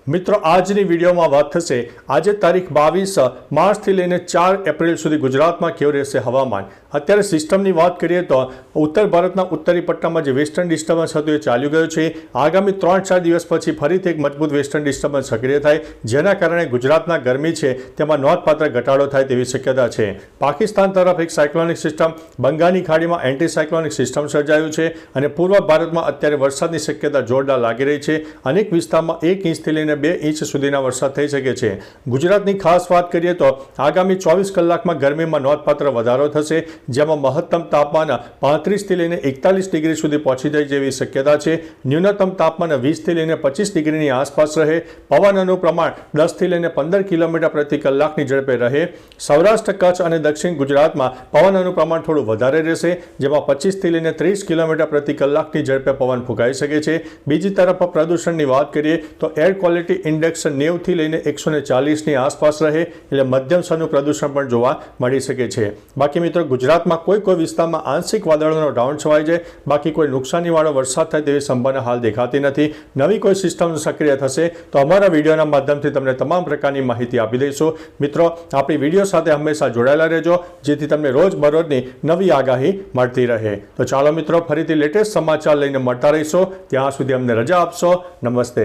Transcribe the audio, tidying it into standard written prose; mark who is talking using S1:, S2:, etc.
S1: મિત્રો આજની વિડીયોમાં વાત થશે આજે તારીખ 22 માર્ચથી લઈને 4 એપ્રિલ સુધી ગુજરાતમાં કેવું રહેશે હવામાન। અત્યારે સિસ્ટમની વાત કરીએ તો ઉત્તર ભારતના ઉત્તરી પટ્ટામાં જે વેસ્ટર્ન ડિસ્ટર્બન્સ હતું એ ચાલ્યું ગયું છે। આગામી 3-4 દિવસ પછી ફરીથી એક મજબૂત વેસ્ટર્ન ડિસ્ટર્બન્સ સક્રિય થાય, જેના કારણે ગુજરાતના ગરમી છે તેમાં નોંધપાત્ર ઘટાડો થાય તેવી શક્યતા છે। પાકિસ્તાન તરફ એક સાયક્લોનિક સિસ્ટમ, બંગાળની ખાડીમાં એન્ટી સાયક્લોનિક સિસ્ટમ સર્જાયું છે અને પૂર્વ ભારતમાં અત્યારે વરસાદની શક્યતા જોરદાર લાગી રહી છે। અનેક વિસ્તારમાં 1 ઇંચથી લઈને 2 ઇંચ સુધીના વરસાદ થઈ શકે છે। ગુજરાતની ખાસ વાત કરીએ તો આગામી 24 કલાકમાં ગરમીમાં નોંધપાત્ર વધારો થશે, જેમાં મહત્તમ તાપમાન 35 થી લઈને 41 ડિગ્રી સુધી પહોંચી જાય જેવી શક્યતા છે। ન્યૂનતમ તાપમાન 20 થી લઈને 25 ડિગ્રીની આસપાસ રહે। પવનનું પ્રમાણ 10 થી લઈને 15 કિલોમીટર પ્રતિ કલાકની ઝડપે રહે। સૌરાષ્ટ્ર, કચ્છ અને દક્ષિણ ગુજરાતમાં પવનનું પ્રમાણ થોડું વધારે રહેશે, જેમાં 25 થી લઈને 30 કિલોમીટર પ્રતિ કલાકની ઝડપે પવન ફૂંકાઈ શકે છે। બીજી તરફ પ્રદૂષણની વાત કરીએ તો એર ક્વોલિટી ઇન્ડેક્સ 90 થી લઈને 140ની આસપાસ રહે, એટલે મધ્યમ સ્તરનું પ્રદૂષણ પણ જોવા મળી શકે છે। બાકી મિત્રો ગુજરાતમાં કોઈ વિસ્તારમાં આંશિક વાદળોનો રાઉન્ડ છવાઈ જાય, બાકી કોઈ નુકસાનીવાળો વરસાદ થાય તેવી સંભાવના હાલ દેખાતી નથી। નવી કોઈ સિસ્ટમ સક્રિય થશે તો અમારા વિડીયોના માધ્યમથી તમને તમામ પ્રકારની માહિતી આપી દઈશું। મિત્રો આપણી વિડીયો સાથે હંમેશા જોડાયેલા રહેજો, જેથી તમને રોજબરોજની નવી આગાહી મળતી રહે। તો ચાલો મિત્રો ફરીથી લેટેસ્ટ સમાચાર લઈને મળતા રહીશું, ત્યાં સુધી અમને રજા આપશો। નમસ્તે।